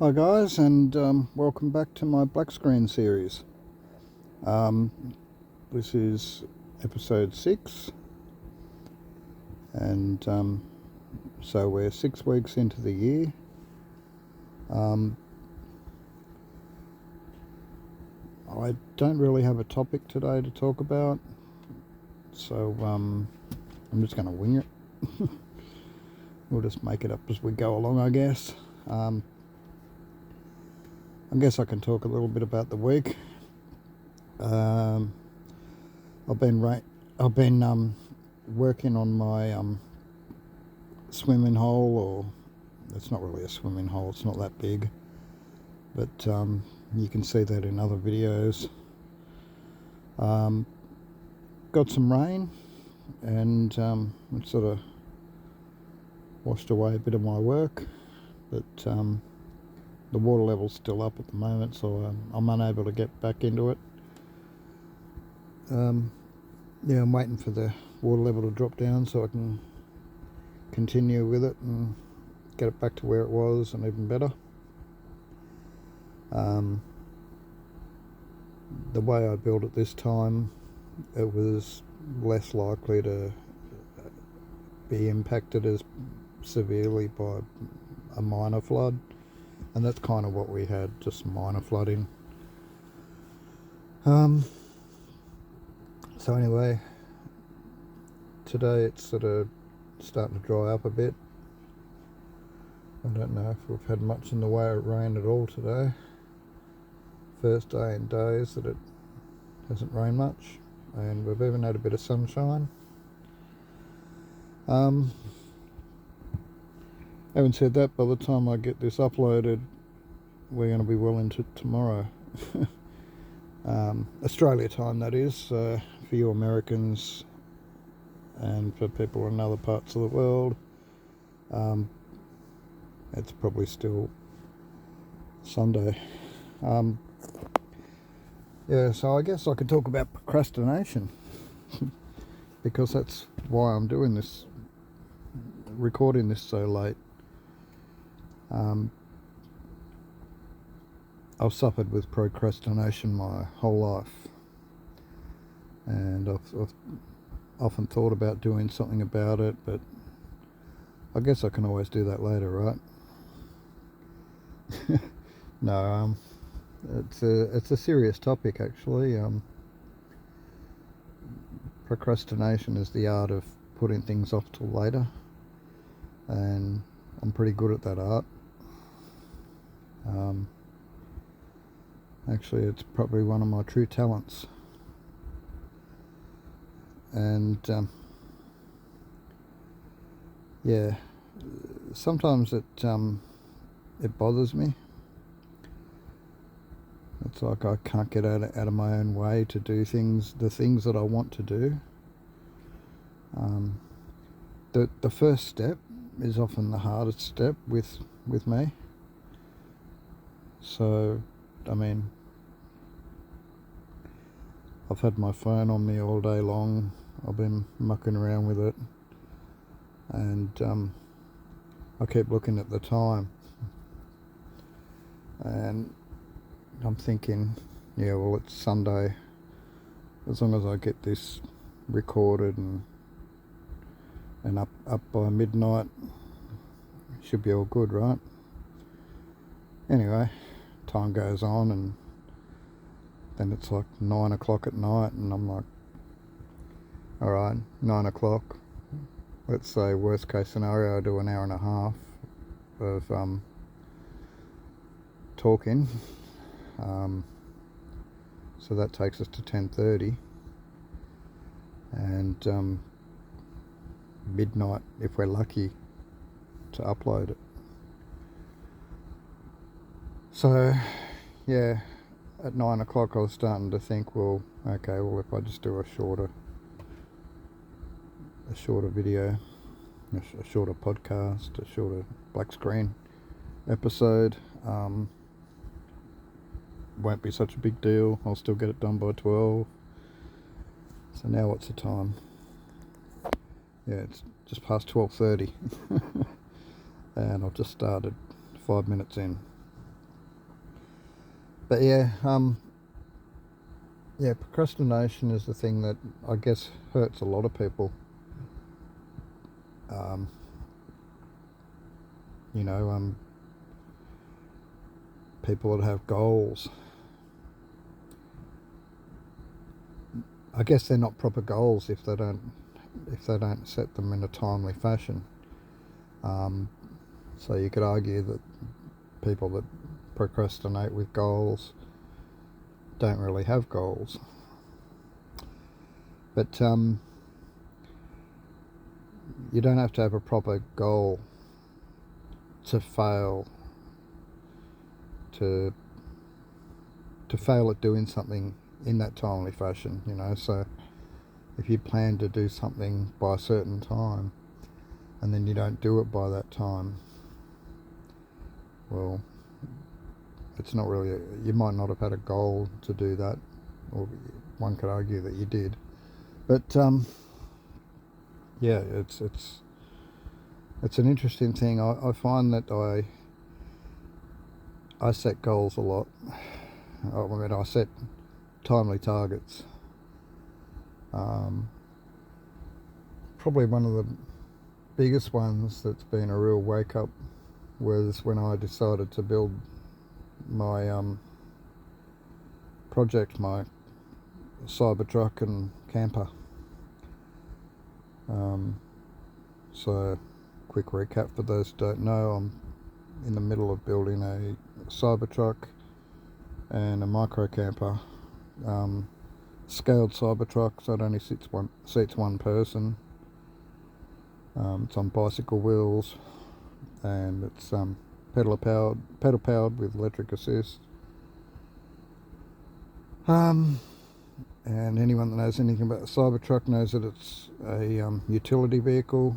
Hi guys, and welcome back to my black screen series. Um, this is episode 6, and so we're 6 weeks into the year. I don't really have a topic today to talk about, so I'm just going to wing it. We'll just make it up as we go along, I guess. I guess I can talk a little bit about the week. I've been working on my swimming hole, or it's not really a swimming hole, it's not that big, but you can see that in other videos. Got some rain, and it sort of washed away a bit of my work, but the water level's still up at the moment, so I'm unable to get back into it. Yeah, I'm waiting for the water level to drop down so I can continue with it and get it back to where it was and even better. The way I built it this time, it was less likely to be impacted as severely by a minor flood, and that's kind of what we had, just minor flooding. So anyway, today it's sort of starting to dry up a bit. I don't know if we've had much in the way of rain at all today. First day in days that it hasn't rained much, and we've even had a bit of sunshine. Having said that, by the time I get this uploaded, we're going to be well into tomorrow. Australia time, that is, for you Americans and for people in other parts of the world. It's probably still Sunday. Yeah, so I guess I could talk about procrastination because that's why I'm doing this, recording this so late. I've suffered with procrastination my whole life, and I've often thought about doing something about it, but I guess I can always do that later, right? No, it's a serious topic, actually. Procrastination is the art of putting things off till later, and I'm pretty good at that art. Actually, it's probably one of my true talents, and yeah, sometimes it bothers me. It's like I can't get out of my own way to do the things that I want to do. The first step is often the hardest step with me. So, I mean, I've had my phone on me all day long. I've been mucking around with it, and I keep looking at the time, and I'm thinking, yeah, well, it's Sunday. As long as I get this recorded and up by midnight, should be all good, right? Anyway, time goes on, and then it's like 9 o'clock at night, and I'm like, all right, 9 o'clock. Let's say worst case scenario, I do an hour and a half of talking. So that takes us to 10:30, and midnight if we're lucky to upload it. So yeah, at 9 o'clock I was starting to think, well, okay, well, if I just do a shorter video, a shorter podcast, a shorter black screen episode, won't be such a big deal. I'll still get it done by 12. So now what's the time? Yeah, it's just past 12:30 and I've just started 5 minutes in. But yeah, procrastination is the thing that I guess hurts a lot of people. Um, you know, people that have goals. I guess they're not proper goals if they don't set them in a timely fashion. So you could argue that people that procrastinate with goals don't really have goals. But you don't have to have a proper goal to fail to fail at doing something in that timely fashion, you know. So if you plan to do something by a certain time and then you don't do it by that time, well, it's not really you might not have had a goal to do that, or one could argue that you did. But yeah, it's an interesting thing. I find that I set goals a lot. I mean, I set timely targets. Probably one of the biggest ones that's been a real wake up was when I decided to build my project, my Cybertruck and camper. So, quick recap for those who don't know, I'm in the middle of building a Cybertruck and a micro camper. Scaled Cybertruck, so it only seats one person. It's on bicycle wheels, and it's pedal powered with electric assist. And anyone that knows anything about the Cybertruck knows that it's a utility vehicle.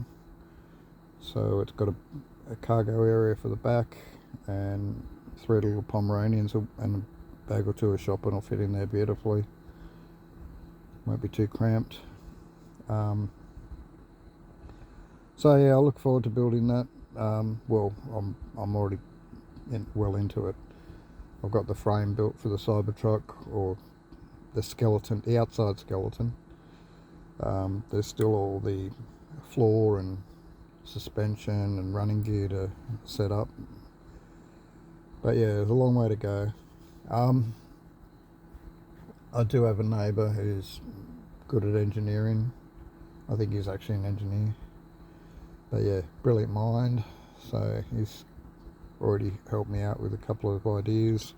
So it's got a cargo area for the back, and 3 little Pomeranians and a bag or two of shopping will fit in there beautifully. Won't be too cramped. So yeah, I look forward to building that. Well, I'm already well into it. I've got the frame built for the Cybertruck, or the skeleton, the outside skeleton. There's still all the floor and suspension and running gear to set up. But yeah, there's a long way to go. I do have a neighbour who's good at engineering. I think he's actually an engineer. But yeah, brilliant mind. So he's already helped me out with a couple of ideas.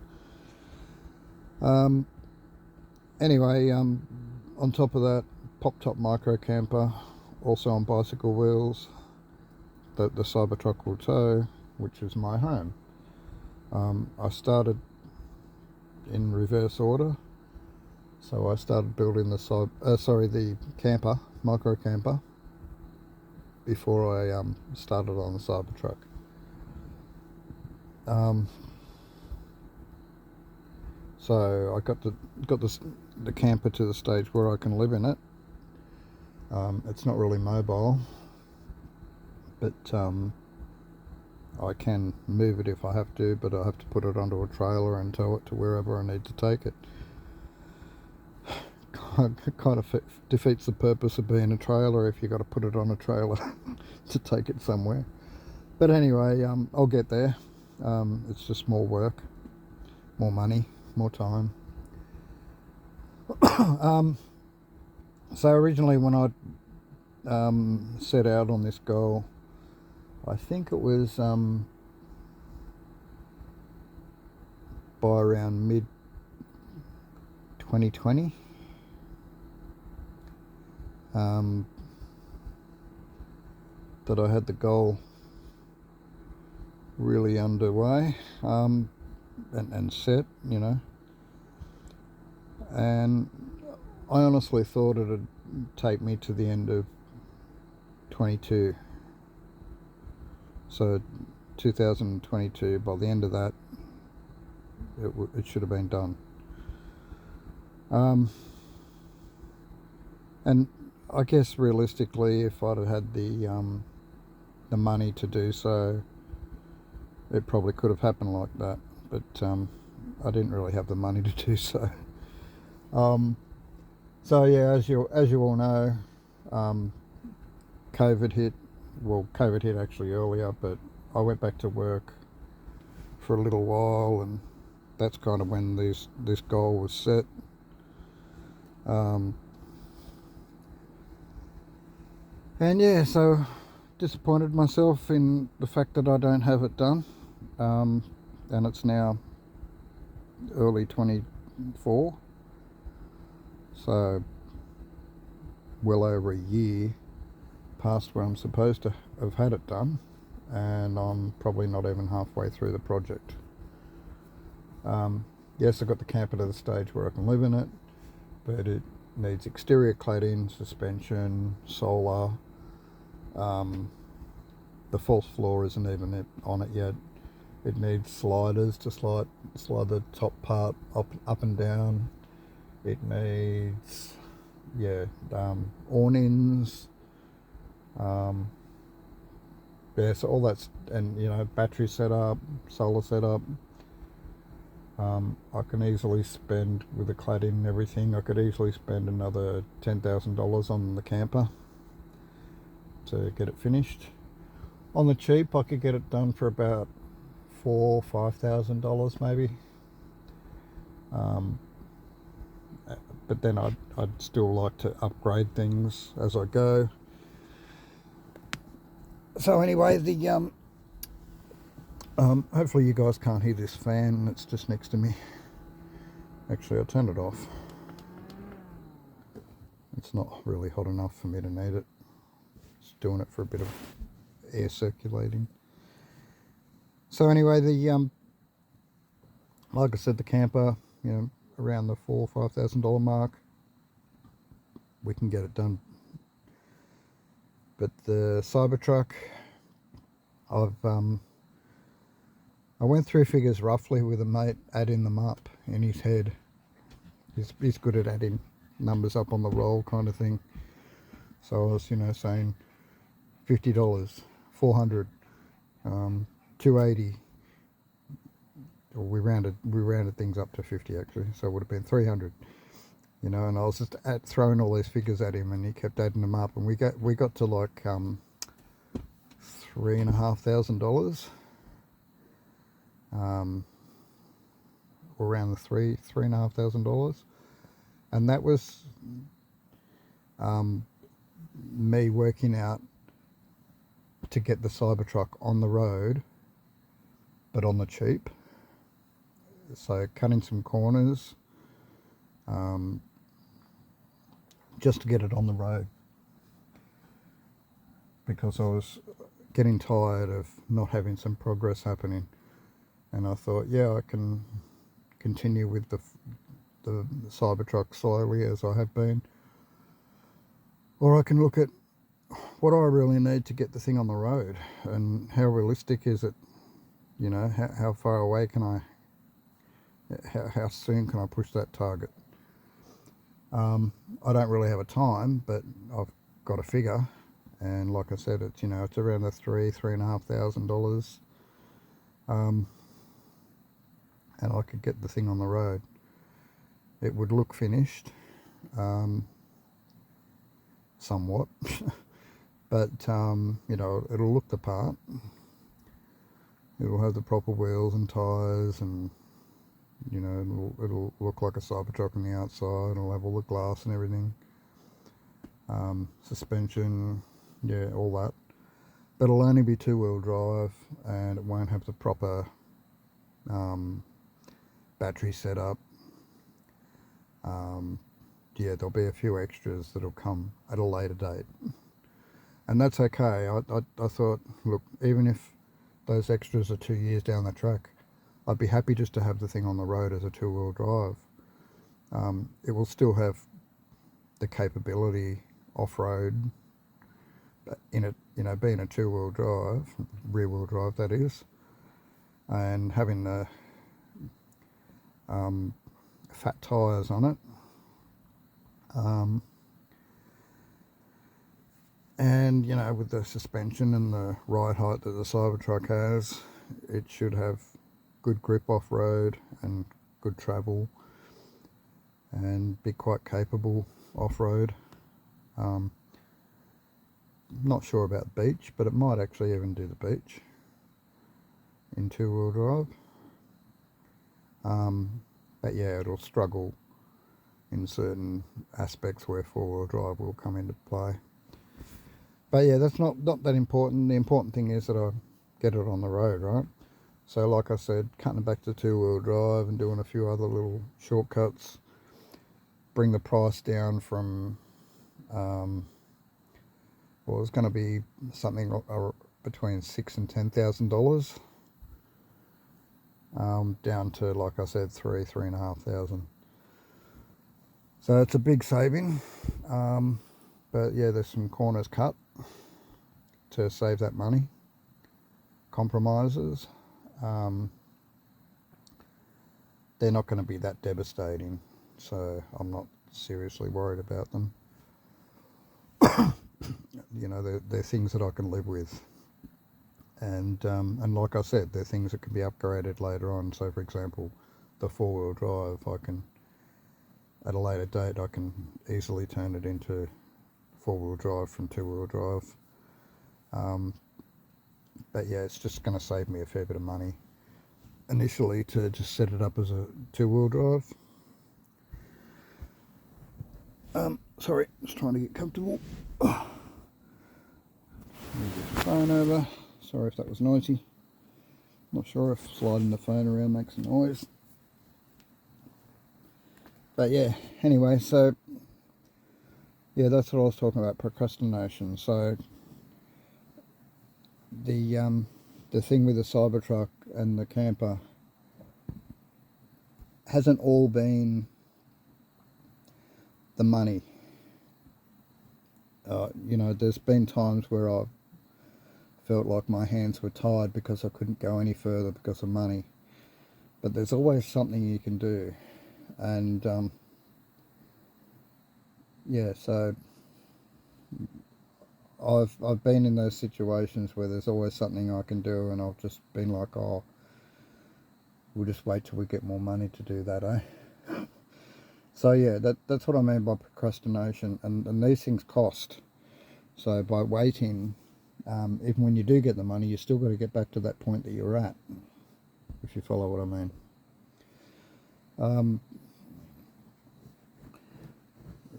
Anyway, on top of that, pop-top micro camper, also on bicycle wheels, that the Cybertruck will tow, which is my home. I started in reverse order. So I started building the camper, micro camper, before I started on the Cybertruck. So I got the camper to the stage where I can live in it. It's not really mobile, but I can move it if I have to, but I have to put it onto a trailer and tow it to wherever I need to take it. Kind of defeats the purpose of being a trailer if you've got to put it on a trailer to take it somewhere. But anyway, I'll get there. It's just more work, more money, more time. So originally when I set out on this goal, I think it was by around mid 2020. That I had the goal really underway and set, you know. And I honestly thought it'd take me to the end of 22. So 2022, by the end of that, it should have been done. And I guess realistically, if I'd have had the money to do so, it probably could have happened like that. But I didn't really have the money to do so. So yeah, as you all know, COVID hit. Well, COVID hit actually earlier, but I went back to work for a little while, and that's kind of when this goal was set. And yeah, so disappointed myself in the fact that I don't have it done. And it's now early 24, so well over a year past where I'm supposed to have had it done, and I'm probably not even halfway through the project. Yes, I've got the camper to the stage where I can live in it, but it needs exterior cladding, suspension, solar. The false floor isn't even on it yet. It needs sliders to slide the top part up and down. It needs awnings. So all that's, and battery setup, solar setup. I can easily spend, with the cladding and everything, I could easily spend another $10,000 on the camper to get it finished. On the cheap, I could get it done for about $4,000-$5,000 maybe. But then I'd still like to upgrade things as I go. So anyway, the hopefully you guys can't hear this fan. It's just next to me. Actually, I'll turn it off. It's not really hot enough for me to need it. Just doing it for a bit of air circulating. So anyway, the like I said, the camper, around the $4,000 or $5,000 mark, we can get it done. But the Cybertruck, I went through figures roughly with a mate, adding them up in his head. He's good at adding numbers up on the roll kind of thing. So I was, saying $50, $400, $280. Or we rounded things up to 50 actually, so it would have been 300. And I was just throwing all these figures at him, and he kept adding them up, and we got to like $3,500. Around the $3,500, and that was me working out to get the Cybertruck on the road, but on the cheap. So cutting some corners, just to get it on the road, because I was getting tired of not having some progress happening. And I thought, yeah, I can continue with the Cybertruck slowly as I have been, or I can look at what I really need to get the thing on the road, and how realistic is it. How far away can I? How soon can I push that target? I don't really have a time, but I've got a figure, and like I said, it's it's around the $3,500. And I could get the thing on the road. It would look finished, somewhat, but it'll look the part. It'll have the proper wheels and tyres, and it'll look like a Cybertruck on the outside. It'll have all the glass and everything, suspension, all that. But it'll only be 2-wheel drive, and it won't have the proper battery setup. There'll be a few extras that'll come at a later date, and that's okay. I thought, look, even if those extras are 2 years down the track, I'd be happy just to have the thing on the road as a 2-wheel drive. It will still have the capability off-road in it, being a 2-wheel drive, rear-wheel drive that is, and having the fat tyres on it. And with the suspension and the ride height that the Cybertruck has, it should have good grip off-road and good travel and be quite capable off-road. Not sure about the beach, but it might actually even do the beach in two-wheel drive. But yeah, it'll struggle in certain aspects where four-wheel drive will come into play. But yeah, that's not that important. The important thing is that I get it on the road, right? So like I said, cutting it back to two-wheel drive and doing a few other little shortcuts, bring the price down from, well, it's going to be something between $6,000 and $10,000, down to, like I said, $3,500. So it's a big saving, but yeah, there's some corners cut to save that money. Compromises, they're not going to be that devastating, so I'm not seriously worried about them. You know, they're things that I can live with, and like I said, they're things that can be upgraded later on. So for example, the four-wheel drive, I can, at a later date, I can easily turn it into four-wheel drive from two-wheel drive. But yeah, it's just going to save me a fair bit of money initially to just set it up as a two-wheel drive. Sorry, just trying to get comfortable. Move this phone over. Sorry if that was noisy. Not sure if sliding the phone around makes a noise. But yeah, anyway, so yeah, that's what I was talking about, procrastination. So the thing with the Cybertruck and the camper hasn't all been the money. You know, there's been times where I've felt like my hands were tied because I couldn't go any further because of money. But there's always something you can do, and yeah, so I've been in those situations where there's always something I can do, and I've just been like, oh, we'll just wait till we get more money to do that, eh? So yeah, that's what I mean by procrastination, and these things cost. So by waiting, even when you do get the money, you still got to get back to that point that you're at, if you follow what I mean.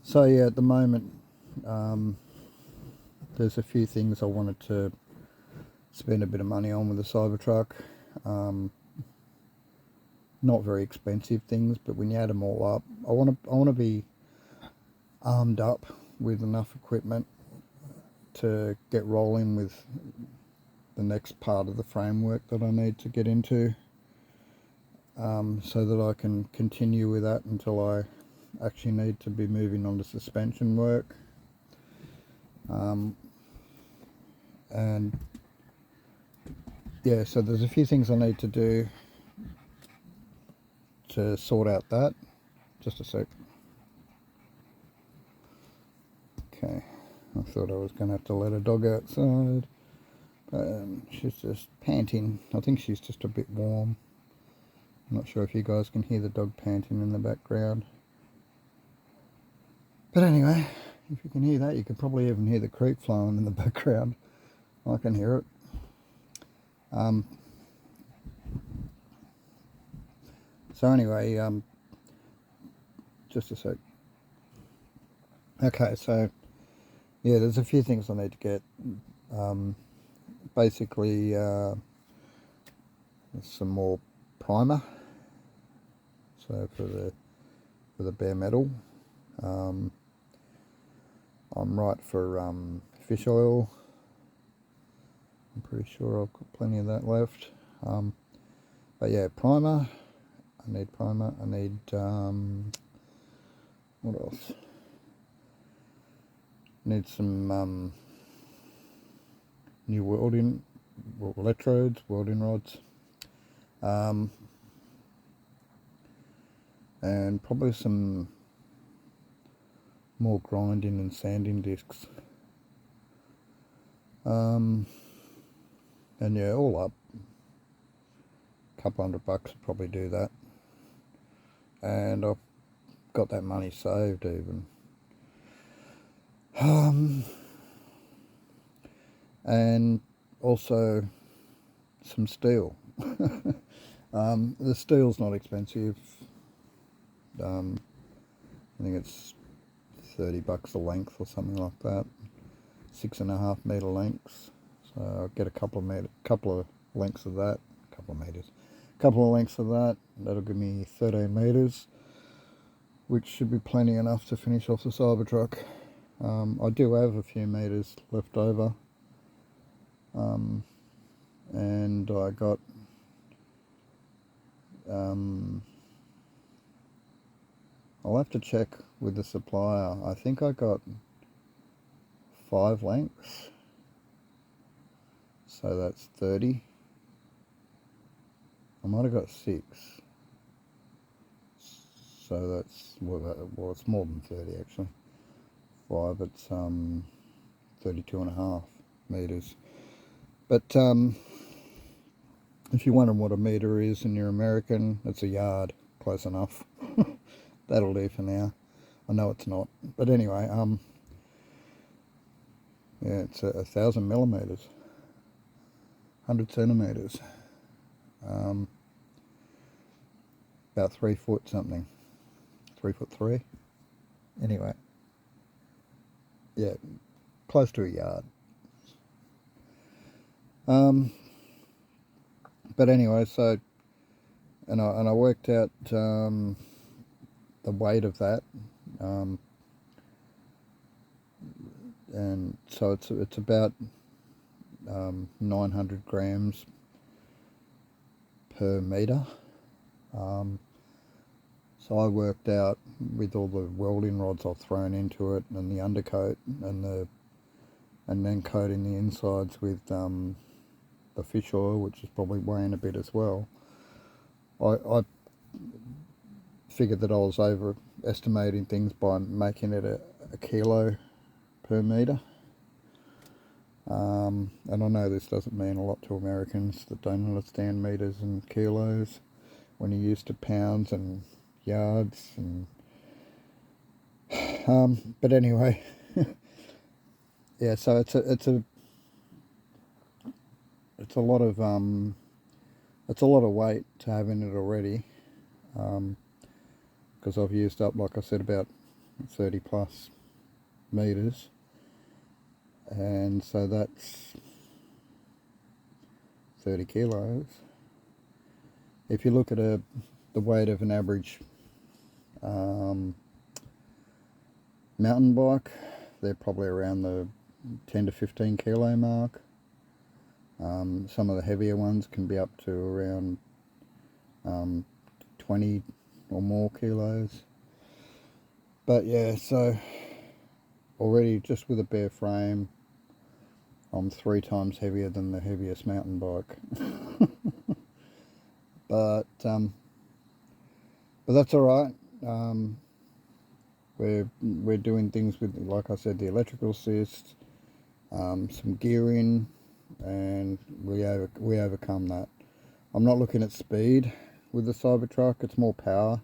So yeah, at the moment, there's a few things I wanted to spend a bit of money on with the Cybertruck. Not very expensive things, but when you add them all up, I want to be armed up with enough equipment to get rolling with the next part of the framework that I need to get into, so that I can continue with that until I actually need to be moving on to suspension work. And yeah, so there's a few things I need to do to sort out that. Just a sec. Okay, I thought I was going to have to let a dog outside, but she's just panting. I think she's just a bit warm. I'm not sure if you guys can hear the dog panting in the background. But anyway, if you can hear that, you could probably even hear the creek flowing in the background. I can hear it. So anyway, just a sec. Okay, so yeah, there's a few things I need to get. Basically, there's some more primer. So for the bare metal, I'm right for fish oil. I'm pretty sure I've got plenty of that left. But yeah, primer. I need primer. I need what else? Need some new welding electrodes, welding rods, and probably some more grinding and sanding discs. And yeah, all up, a couple $100 would probably do that. and I've got that money saved even. And also some steel. The steel's not expensive. I think it's $30 a length or something like that. 6.5 meter lengths. So I'll get a couple of lengths of that. Couple of lengths of that. That'll give me 13 meters, which should be plenty enough to finish off the Cybertruck. I do have a few meters left over, and I got I'll have to check with the supplier. I think I got 5 lengths, so that's 30. I might have got 6, so that's, well, it's more than 30 actually. 5, it's 32.5 meters. But if you're wondering what a meter is and you're American, it's a yard. Close enough. That'll do for now. I know it's not, but anyway, yeah, it's 1,000 millimeters, 100 centimeters, about 3 foot something, 3'3". Anyway, yeah, close to a yard. But anyway, so, and I worked out the weight of that, and so it's about 900 grams per meter. So I worked out with all the welding rods I've thrown into it and the undercoat and then coating the insides with the fish oil, which is probably weighing a bit as well. I figured that I was overestimating things by making it a kilo per meter. And I know this doesn't mean a lot to Americans that don't understand meters and kilos when you're used to pounds and yards and but anyway, yeah, so it's a lot of weight to have in it already, because I've used up, like I said, about 30 plus meters, and so that's 30 kilos. If you look at the weight of an average mountain bike, they're probably around the 10 to 15 kilo mark. Some of the heavier ones can be up to around 20 or more kilos. But yeah, so already just with a bare frame, I'm 3 times heavier than the heaviest mountain bike. But that's all right. We're doing things with, like I said, the electrical assist, some gearing, and we overcome that. I'm not looking at speed with the Cybertruck. It's more power.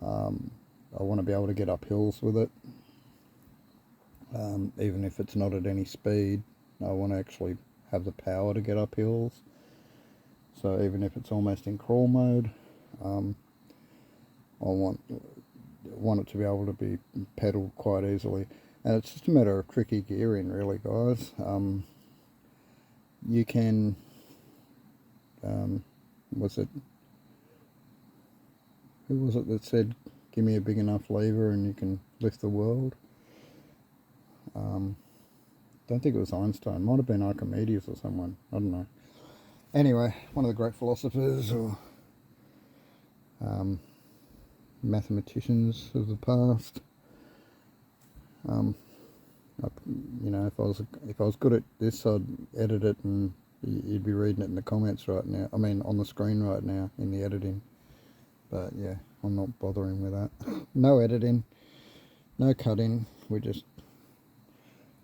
I want to be able to get up hills with it, even if it's not at any speed. I want to actually have the power to get up hills. So even if it's almost in crawl mode, I want it to be able to be pedaled quite easily. And it's just a matter of tricky gearing, really, guys. You can, who was it that said, give me a big enough lever and you can lift the world? Don't think it was Einstein. Might have been Archimedes or someone. I don't know. Anyway, one of the great philosophers or mathematicians of the past. You know, if I was good at this, I'd edit it and you'd be reading it in the comments right now. I mean, on the screen right now in the editing. But yeah, I'm not bothering with that. No editing, no cutting. We just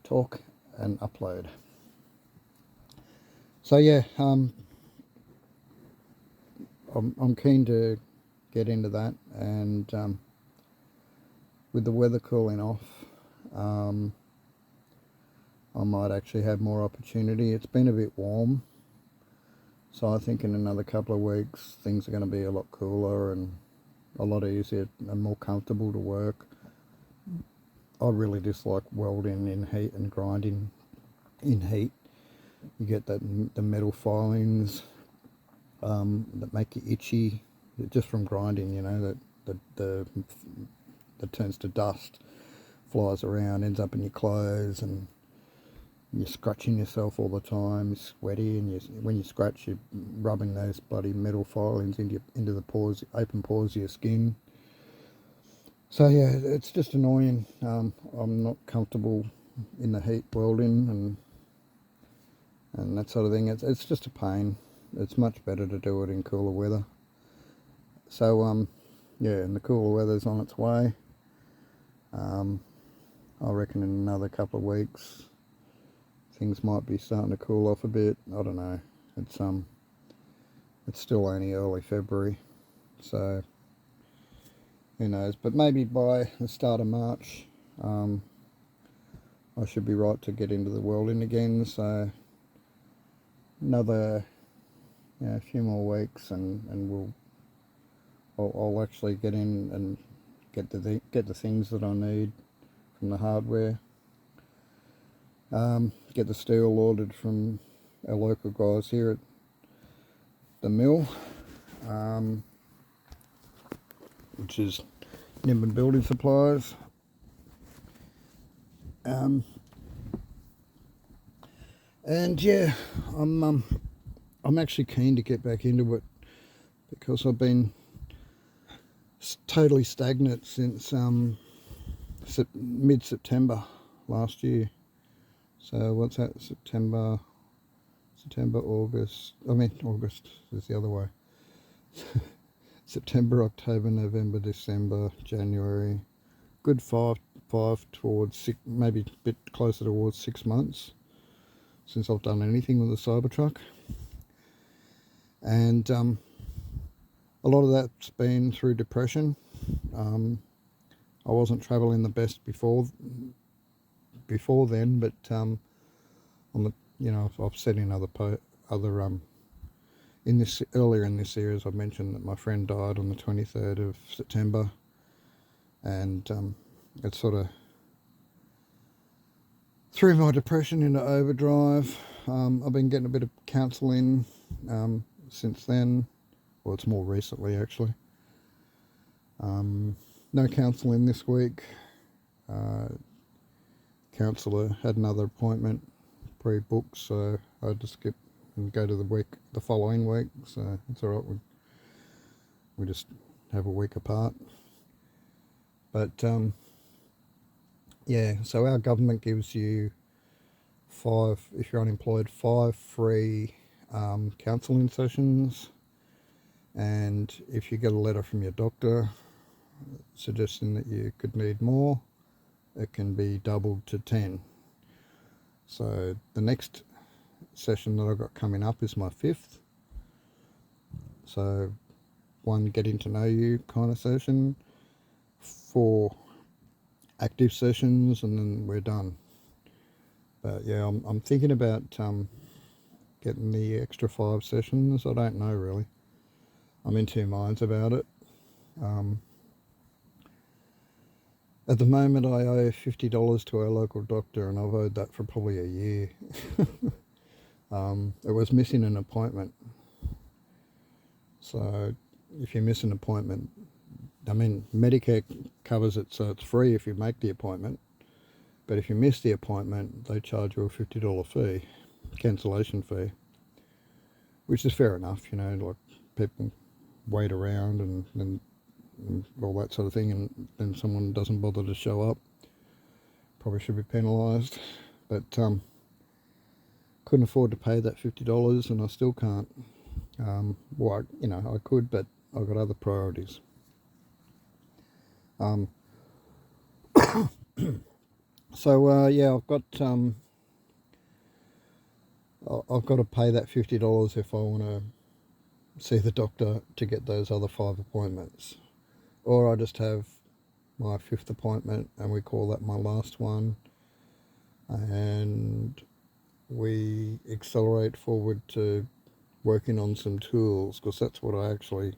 talk and upload. So yeah, I'm keen to get into that, and with the weather cooling off, I might actually have more opportunity. It's been a bit warm, so I think in another couple of weeks things are going to be a lot cooler and a lot easier and more comfortable to work. I really dislike welding in heat and grinding in heat. You get the metal filings that make you itchy just from grinding, you know, that turns to dust, flies around, ends up in your clothes, and you're scratching yourself all the time, you're sweaty, and when you scratch, you're rubbing those bloody metal filings into the pores, open pores of your skin. So yeah, it's just annoying. I'm not comfortable in the heat welding and that sort of thing. It's just a pain. It's much better to do it in cooler weather. So yeah, and the cooler weather's on its way. I reckon in another couple of weeks things might be starting to cool off a bit. I don't know. It's still only early February, so who knows? But maybe by the start of March, I should be right to get into the welding again. So another, a few more weeks, and I'll actually get in and get the things that I need from the hardware. Get the steel ordered from our local guys here at the mill, which is Nimbin Building Supplies. And yeah, I'm actually keen to get back into it because I've been totally stagnant since mid-September last year. So what's that? September, August. August is the other way. September, October, November, December, January. Good five towards six, maybe a bit closer towards 6 months since I've done anything with the Cybertruck. And a lot of that's been through depression. I wasn't travelling the best before then, but on the, I've said in earlier in this series, I've mentioned that my friend died on the 23rd of September, and it sort of threw my depression into overdrive. I've been getting a bit of counselling since then. Well, it's more recently actually. No counselling this week. Counsellor had another appointment pre-booked, so I had to skip and go to the following week. So it's all right. We just have a week apart. But yeah, so our government gives you if you're unemployed, 5 free counselling sessions, and if you get a letter from your doctor suggesting that you could need more, it can be doubled to 10. So the next session that I've got coming up is my 5th. So 1 getting to know you kind of session, 4 active sessions, and then we're done. But yeah, I'm thinking about getting the extra 5 sessions. I don't know really. I'm in 2 minds about it. At the moment I owe $50 to our local doctor, and I've owed that for probably a year. It was missing an appointment. So if you miss an appointment, Medicare covers it, so it's free if you make the appointment. But if you miss the appointment, they charge you a $50 fee, cancellation fee, which is fair enough, like people wait around and all that sort of thing, and then someone doesn't bother to show up. Probably should be penalised, but couldn't afford to pay that $50, and I still can't. I could, but I've got other priorities. So yeah, I've got to pay that $50 if I want to see the doctor to get those other 5 appointments. Or I just have my 5th appointment and we call that my last one, and we accelerate forward to working on some tools, because that's what I actually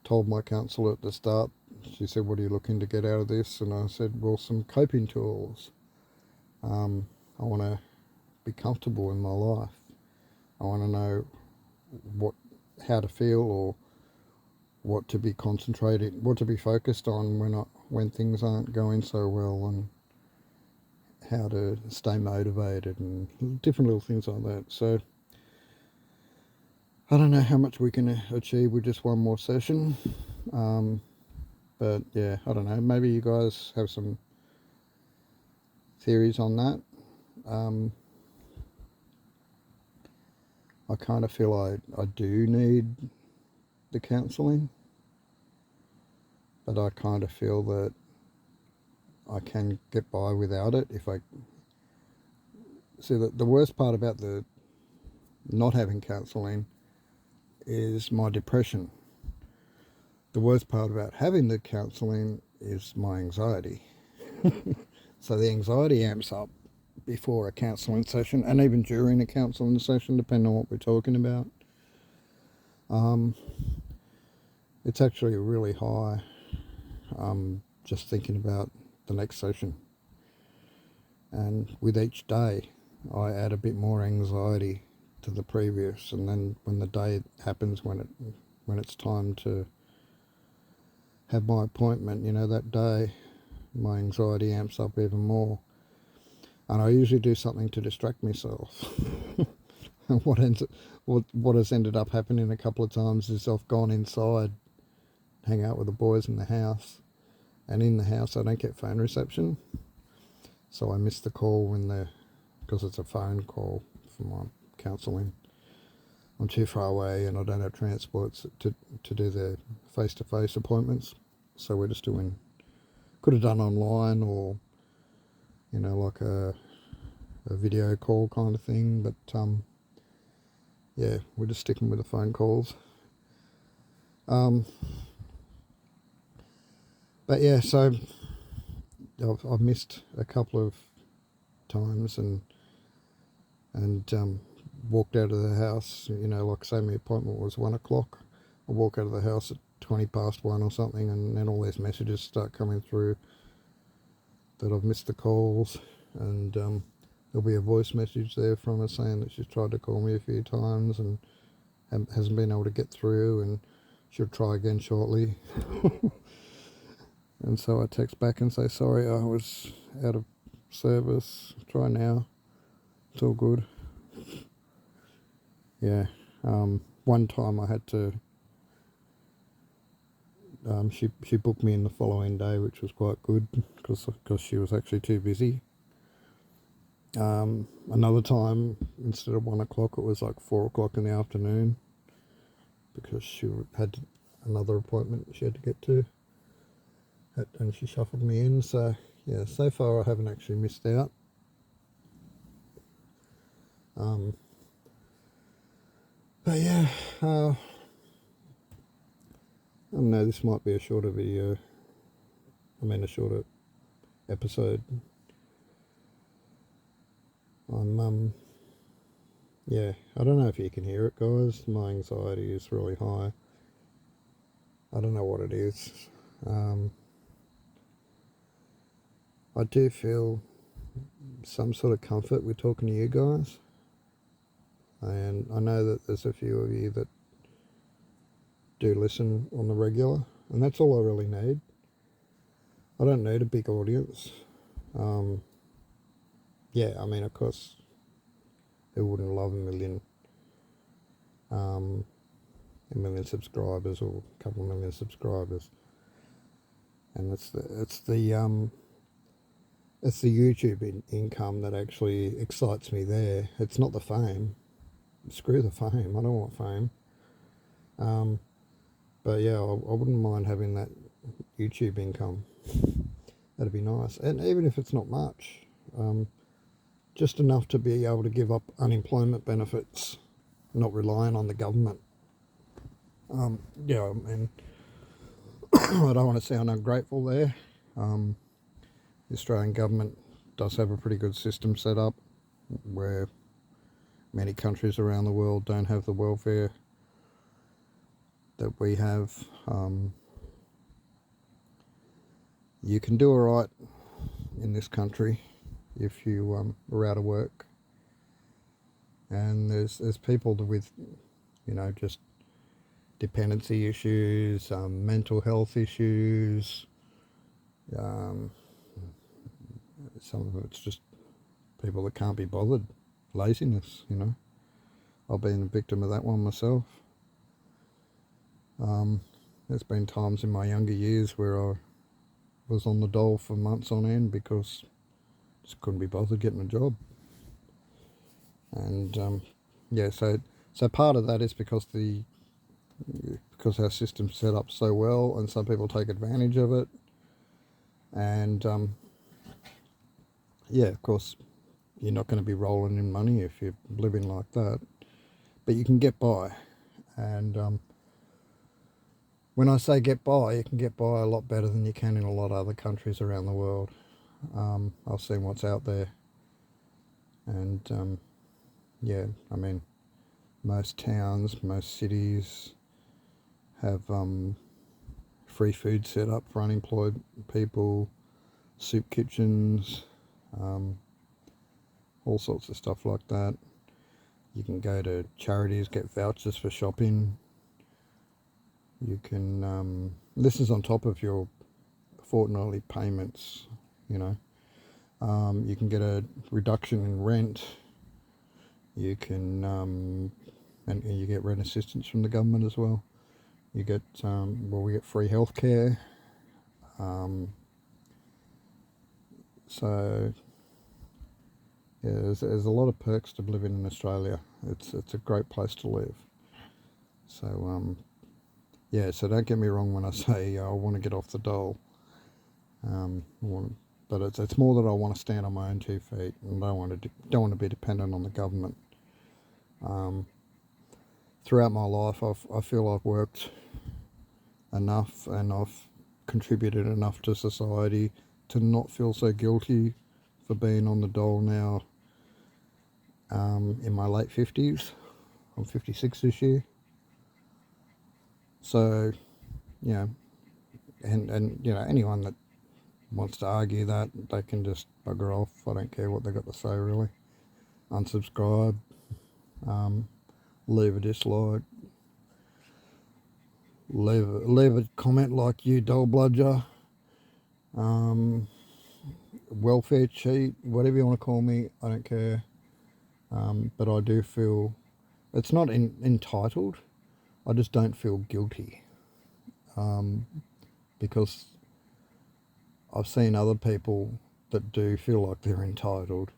told my counsellor at the start. She said, what are you looking to get out of this? And I said, well, some coping tools. I want to be comfortable in my life. I want to know how to feel, or what to be concentrating, what to be focused on when things aren't going so well, and how to stay motivated and different little things like that. So I don't know how much we can achieve with just one more session, but yeah, I don't know, maybe you guys have some theories on that. I kind of feel I do need the counselling, but I kind of feel that I can get by without it if I see that. The worst part about the not having counselling is my depression. The worst part about having the counselling is my anxiety. So the anxiety amps up before a counselling session, and even during a counselling session, depending on what we're talking about. It's actually really high, just thinking about the next session. And with each day, I add a bit more anxiety to the previous, and then when the day happens, when it's time to have my appointment, that day, my anxiety amps up even more. And I usually do something to distract myself. And what has ended up happening a couple of times is I've gone inside, hang out with the boys in the house, and in the house I don't get phone reception, so I miss the call because it's a phone call for my counselling. I'm too far away and I don't have transports to do the face-to-face appointments, so we're just could have done online, or like a video call kind of thing, but yeah, we're just sticking with the phone calls. But yeah, so I've missed a couple of times and walked out of the house, like say my appointment was 1 o'clock. I walk out of the house at 20 past 1 or something, and then all these messages start coming through that I've missed the calls, and there'll be a voice message there from her saying that she's tried to call me a few times and hasn't been able to get through, and she'll try again shortly. And so I text back and say, sorry, I was out of service, try now, it's all good. Yeah, one time I had to, she booked me in the following day, which was quite good, because she was actually too busy. Another time, instead of 1 o'clock, it was like 4 o'clock in the afternoon, because she had another appointment she had to get to, and she shuffled me in. So yeah, so far I haven't actually missed out. But yeah, I don't know, this might be a shorter video, a shorter episode. Yeah, I don't know if you can hear it, guys. My anxiety is really high. I don't know what it is. I do feel some sort of comfort with talking to you guys, and I know that there's a few of you that do listen on the regular, and that's all I really need. I don't need a big audience. Yeah, I mean, of course, who wouldn't love a million subscribers, or a couple of million subscribers? And it's the YouTube income that actually excites me there. It's not the fame. Screw the fame. I don't want fame. But yeah, I wouldn't mind having that YouTube income. That'd be nice. And even if it's not much, just enough to be able to give up unemployment benefits, not relying on the government. Yeah, and I don't want to sound ungrateful there. The Australian government does have a pretty good system set up where many countries around the world don't have the welfare that we have. You can do alright in this country if you are out of work, and there's people with, just dependency issues, mental health issues. Um, some of it's just people that can't be bothered, laziness. I've been a victim of that one myself. There's been times in my younger years where I was on the dole for months on end because I just couldn't be bothered getting a job. And yeah, so part of that is because our system's set up so well, and some people take advantage of it. And yeah, of course, you're not going to be rolling in money if you're living like that, but you can get by. And when I say get by, you can get by a lot better than you can in a lot of other countries around the world. I've seen what's out there, and yeah, I mean, most towns, most cities have free food set up for unemployed people, soup kitchens, all sorts of stuff like that. You can go to charities, get vouchers for shopping. You can, this is on top of your fortnightly payments, you can get a reduction in rent. You can, and you get rent assistance from the government as well. You get, we get free healthcare. So yeah, there's a lot of perks to living in Australia. It's a great place to live. So yeah, so don't get me wrong when I say I want to get off the dole. But it's more that I want to stand on my own 2 feet and don't want to be dependent on the government. Throughout my life, I feel I've worked enough and I've contributed enough to society to not feel so guilty for being on the dole now. In my late 50s, I'm 56 this year. So, and anyone that wants to argue that, they can just bugger off. I don't care what they got to say, really. Unsubscribe, leave a dislike, leave a comment like you dole bludger, welfare cheat, whatever you want to call me, I don't care. But I do feel it's not entitled. I just don't feel guilty, because I've seen other people that do feel like they're entitled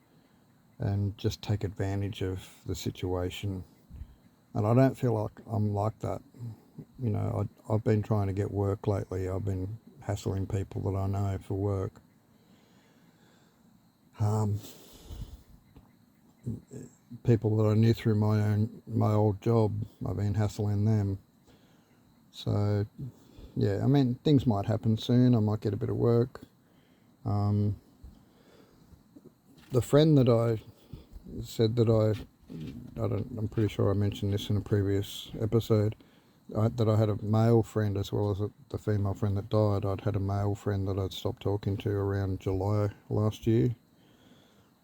and just take advantage of the situation. And I don't feel like I'm like that. I've been trying to get work lately. I've been hassling people that I know for work. People that I knew through my old job, I've been hassling them. So yeah, I mean, things might happen soon. I might get a bit of work. The friend that I said that I'm pretty sure I mentioned this in a previous episode, that I had a male friend as well as the female friend that died. I'd had a male friend that I'd stopped talking to around July last year.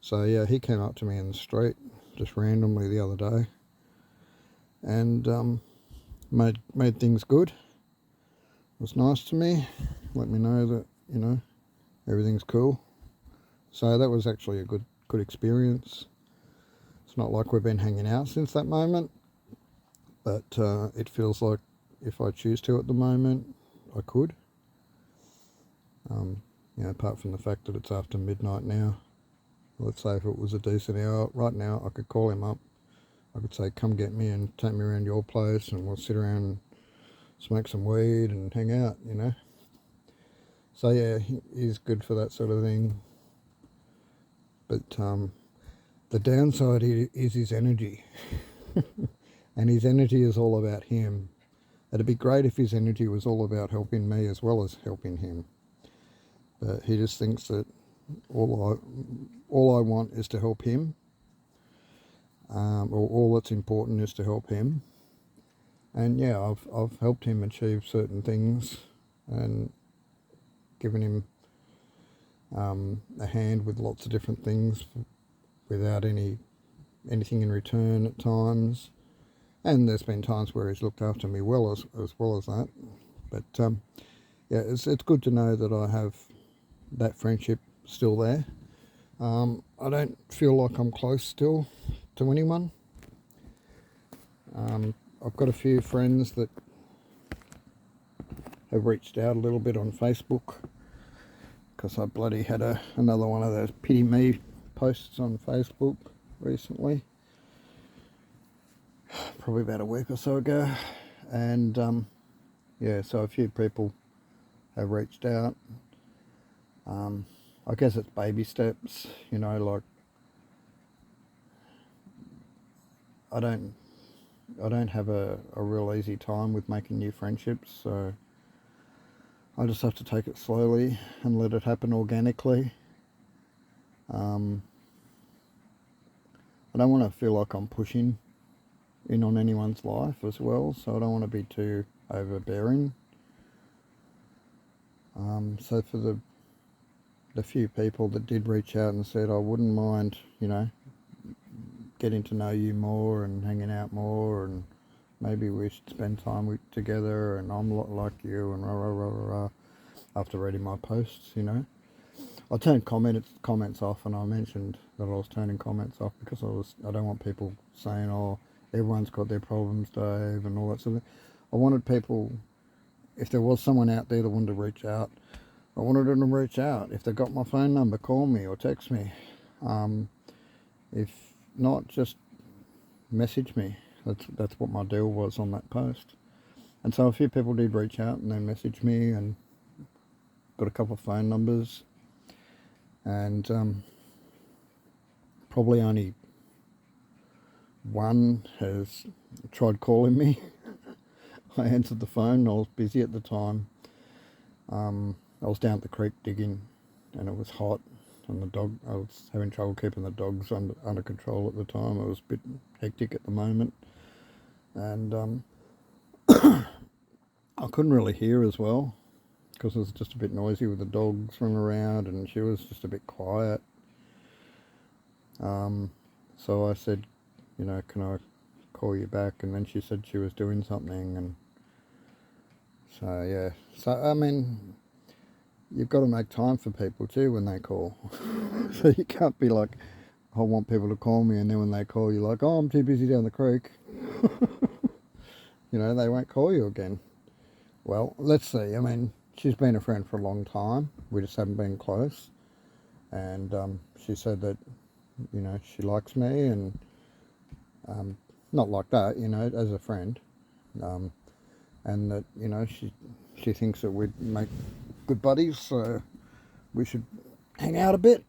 So yeah, he came up to me in the street just randomly the other day and made things good. It was nice to me, let me know that everything's cool. So that was actually a good experience. It's not like we've been hanging out since that moment, but it feels like if I choose to at the moment, I could. Apart from the fact that it's after midnight now. Let's say if it was a decent hour, right now I could call him up. I could say, come get me and take me around your place and we'll sit around and smoke some weed and hang out, So yeah, he's good for that sort of thing. But the downside is his energy. And his energy is all about him. It'd be great if his energy was all about helping me as well as helping him. But he just thinks that all I want is to help him, or all that's important is to help him. And yeah, I've helped him achieve certain things and given him a hand with lots of different things without anything in return at times. And there's been times where he's looked after me well as well as that. But yeah, it's good to know that I have that friendship still there. I don't feel like I'm close still to anyone. I've got a few friends that have reached out a little bit on Facebook because I bloody had another one of those pity me posts on Facebook recently, probably about a week or so ago, and yeah, so a few people have reached out. I guess it's baby steps, you know, like I don't have a real easy time with making new friendships, so I just have to take it slowly and let it happen organically. I don't want to feel like I'm pushing in on anyone's life as well, so I don't want to be too overbearing. So for the few people that did reach out and said I wouldn't mind, you know, getting to know you more and hanging out more, and maybe we should spend time together, and I'm a lot like you, and rah, rah, rah, rah, rah, after reading my posts, you know. I turned comments off, and I mentioned that I was turning comments off because I don't want people saying, oh, everyone's got their problems, Dave, and all that sort of thing. I wanted people, if there was someone out there that wanted to reach out, I wanted them to reach out. If they got my phone number, call me or text me. If not, just message me. That's what my deal was on that post. And so a few people did reach out and they messaged me, and got a couple of phone numbers, and probably only one has tried calling me. I answered the phone. I was busy at the time. I was down at the creek digging, and it was hot, and I was having trouble keeping the dogs under control at the time. It was a bit hectic at the moment, and I couldn't really hear as well because it was just a bit noisy with the dogs running around, and she was just a bit quiet. So I said, you know, can I call you back? And then she said she was doing something, and so yeah. So I mean, you've got to make time for people too when they call. So you can't be like, I want people to call me, and then when they call you like, oh, I'm too busy down the creek. You know, they won't call you again. Well, let's see. I mean, she's been a friend for a long time. We just haven't been close. And she said that, you know, she likes me, and not like that, you know, as a friend. And that, you know, she thinks that we'd make good buddies, so we should hang out a bit,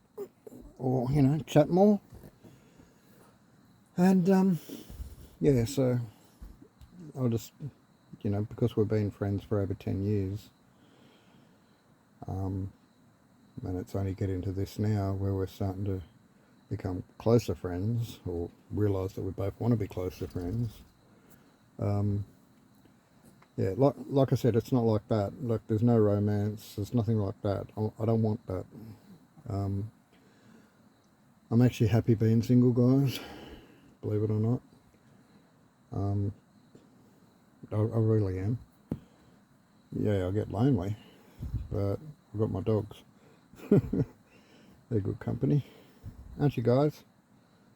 or, you know, chat more. And yeah, so I'll just, you know, because we've been friends for over 10 years, and it's only getting to this now where we're starting to become closer friends, or realise that we both want to be closer friends. Yeah, like I said, it's not like that. Like, there's no romance, there's nothing like that. I don't want that. I'm actually happy being single, guys, believe it or not. I really am. Yeah, I get lonely, but I've got my dogs. They're good company, aren't you guys?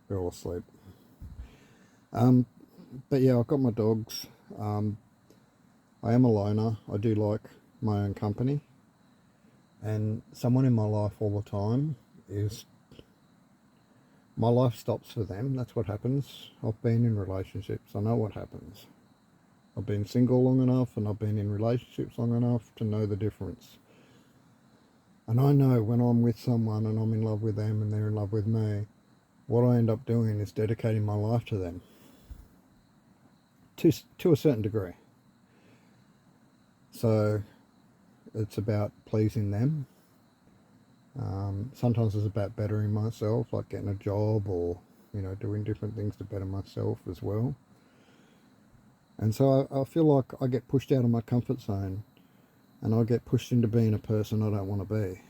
They're all asleep. But yeah, I've got my dogs. I am a loner. I do like my own company, and someone in my life all the time is, my life stops for them. That's what happens. I've been in relationships. I know what happens. I've been single long enough, and I've been in relationships long enough to know the difference. And I know when I'm with someone and I'm in love with them and they're in love with me, what I end up doing is dedicating my life to them. To a certain degree. So it's about pleasing them. Sometimes it's about bettering myself, like getting a job or, doing different things to better myself as well. And so I feel like I get pushed out of my comfort zone, and I get pushed into being a person I don't want to be.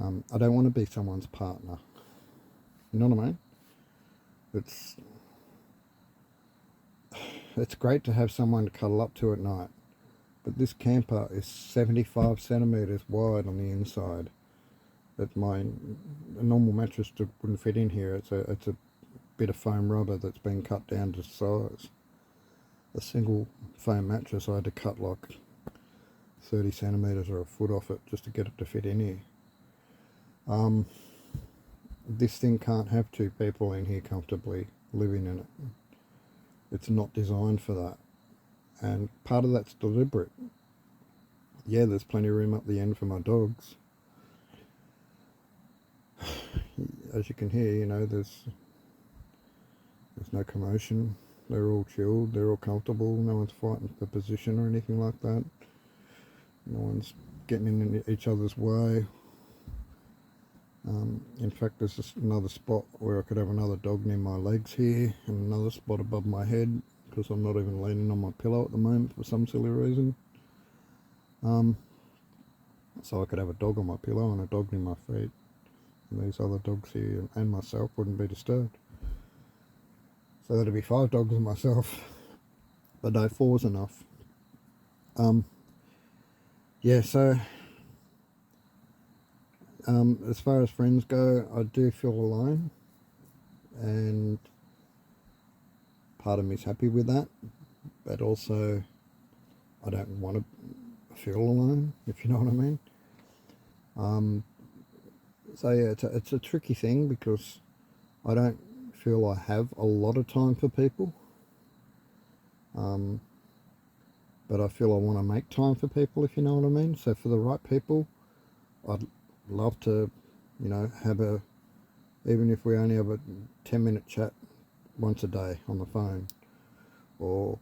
I don't want to be someone's partner. You know what I mean? It's great to have someone to cuddle up to at night, but this camper is 75 centimetres wide on the inside. That a normal mattress wouldn't fit in here. It's a bit of foam rubber that's been cut down to size. A single foam mattress, I had to cut like 30 centimetres or a foot off it just to get it to fit in here. This thing can't have two people in here comfortably living in it. It's not designed for that, and part of that's deliberate. Yeah, there's plenty of room up the end for my dogs. As you can hear, there's no commotion. They're all chilled, they're all comfortable, no one's fighting for position or anything like that. No one's getting in each other's way. In fact, there's just another spot where I could have another dog near my legs here, and another spot above my head, because I'm not even leaning on my pillow at the moment for some silly reason. So I could have a dog on my pillow and a dog near my feet, and these other dogs here and myself wouldn't be disturbed. So that'd be 5 dogs and myself, but no, 4's enough. Yeah, so as far as friends go, I do feel alone, and part of me's happy with that, but also I don't want to feel alone, if you know what I mean. So yeah, it's a tricky thing, because I don't feel I have a lot of time for people, but I feel I want to make time for people, if you know what I mean. So for the right people, I'd love to, have even if we only have a 10-minute chat once a day on the phone, or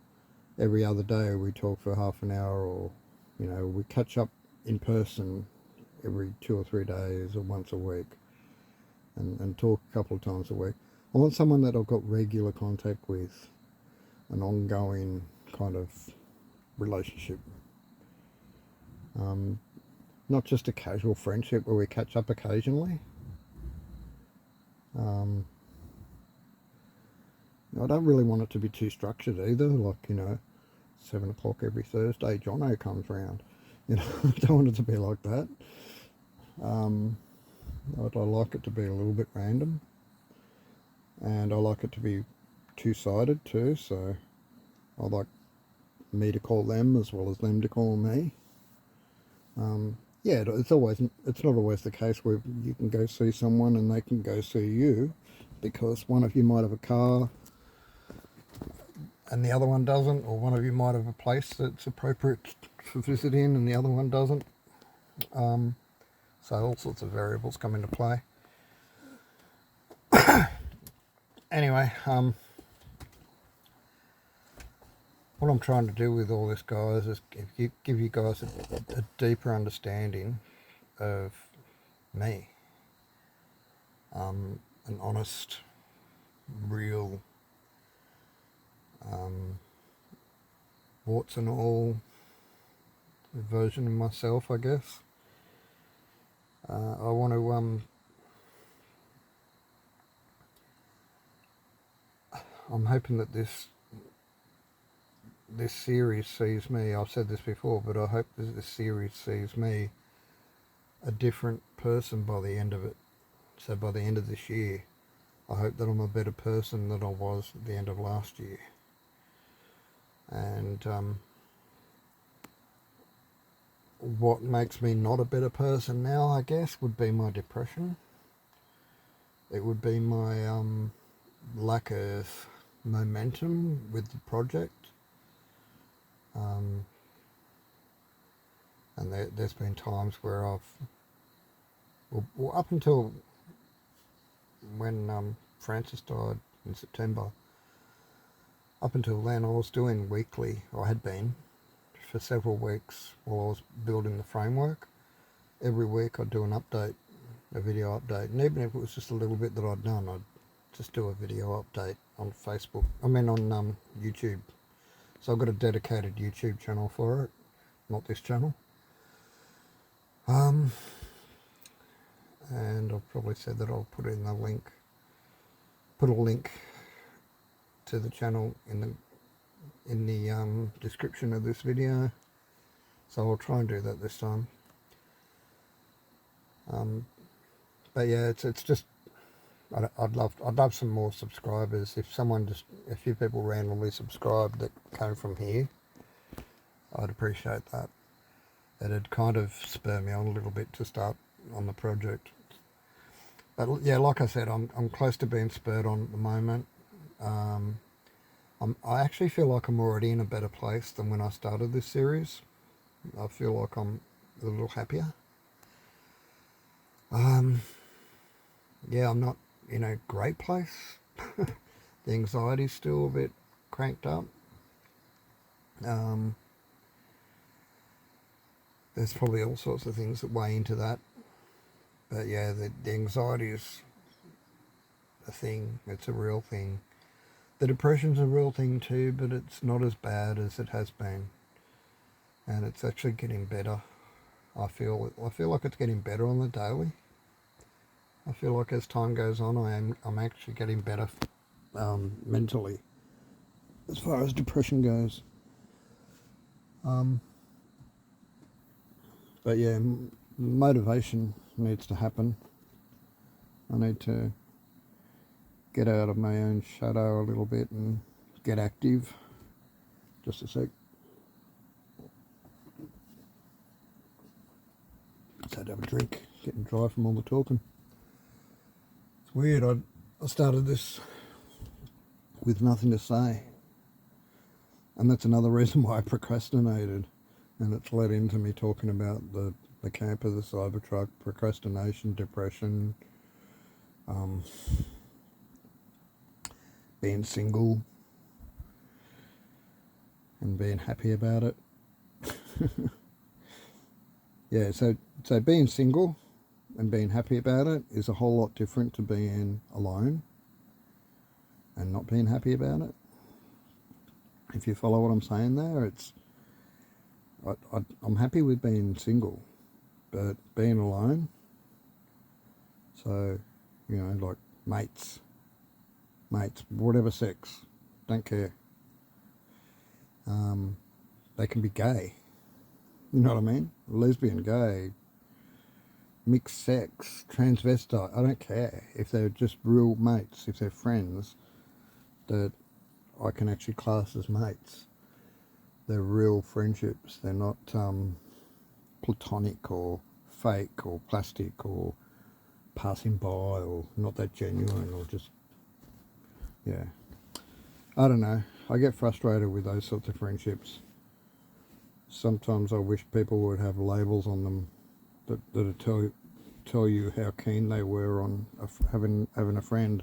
every other day we talk for half an hour, or, we catch up in person every 2 or 3 days or once a week, and talk a couple of times a week. I want someone that I've got regular contact with, an ongoing kind of relationship. Not just a casual friendship where we catch up occasionally. I don't really want it to be too structured either, like, 7 o'clock every Thursday, Jono comes round. I don't want it to be like that. I like it to be a little bit random, and I like it to be two-sided too, so I like me to call them as well as them to call me. Yeah, it's not always the case where you can go see someone and they can go see you, because one of you might have a car and the other one doesn't, or one of you might have a place that's appropriate for visiting and the other one doesn't. So all sorts of variables come into play. Anyway, what I'm trying to do with all this, guys, is give you guys a deeper understanding of me. An honest, real, warts and all version of myself, I guess. I want to, I'm hoping that this series sees me, I've said this before, but I hope that this series sees me a different person by the end of it. So by the end of this year, I hope that I'm a better person than I was at the end of last year. And what makes me not a better person now, I guess, would be my depression. It would be my lack of momentum with the project. And there's been times where well, up until when Francis died in September, up until then I was doing weekly, or I had been, for several weeks while I was building the framework. Every week I'd do an update, a video update, and even if it was just a little bit that I'd done, I'd just do a video update on Facebook. I mean on YouTube. So I've got a dedicated YouTube channel for it, not this channel. And I've probably said that I'll put in the link, put a link to the channel in the description of this video. So I'll try and do that this time. But yeah, it's just I'd love some more subscribers. If a few people randomly subscribed that came from here, I'd appreciate that. It'd kind of spur me on a little bit to start on the project. But yeah, like I said, I'm close to being spurred on at the moment. I actually feel like I'm already in a better place than when I started this series. I feel like I'm a little happier. Yeah, I'm not in a great place. The anxiety's still a bit cranked up. There's probably all sorts of things that weigh into that. But yeah, the anxiety is a thing. It's a real thing. The depression's a real thing too, but it's not as bad as it has been. And it's actually getting better. I feel like it's getting better on the daily. I feel like as time goes on, I'm actually getting better mentally as far as depression goes. But yeah, motivation needs to happen. I need to get out of my own shadow a little bit and get active. Just a sec. Just had to have a drink. Getting dry from all the talking. It's weird. I started this with nothing to say. And that's another reason why I procrastinated. And it's led into me talking about the camper, the Cybertruck, procrastination, depression, being single, and being happy about it. Yeah, so being single and being happy about it is a whole lot different to being alone and not being happy about it. If you follow what I'm saying there, I'm happy with being single, but being alone, so, you know, like mates, whatever sex, don't care. They can be gay, you know what I mean? Lesbian, gay, mixed sex, transvestite, I don't care. If they're just real mates, if they're friends that I can actually class as mates, they're real friendships. They're not platonic or fake or plastic or passing by or not that genuine or just, yeah. I don't know. I get frustrated with those sorts of friendships. Sometimes I wish people would have labels on them that tell you how keen they were on having a friend.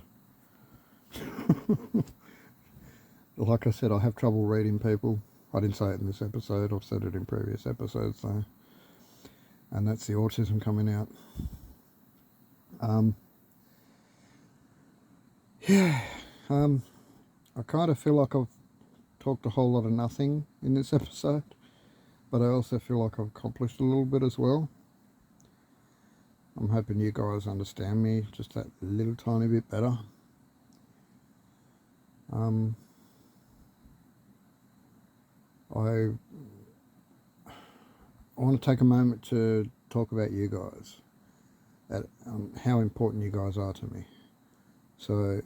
Like I said, I have trouble reading people. I didn't say it in this episode. I've said it in previous episodes though. And that's the autism coming out. I kind of feel like I've talked a whole lot of nothing in this episode, but I also feel like I've accomplished a little bit as well. I'm hoping you guys understand me just that little tiny bit better. I want to take a moment to talk about you guys, how important you guys are to me. So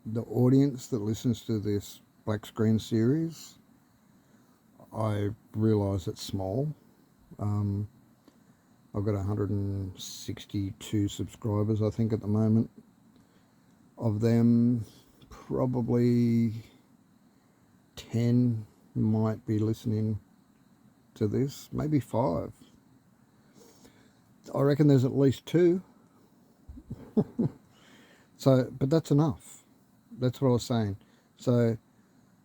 the audience that listens to this Black Screen series, I realise it's small. I've got 162 subscribers, I think, at the moment. Of them, probably 10 might be listening to this, maybe 5. I reckon there's at least 2. So, but that's enough. That's what I was saying. So,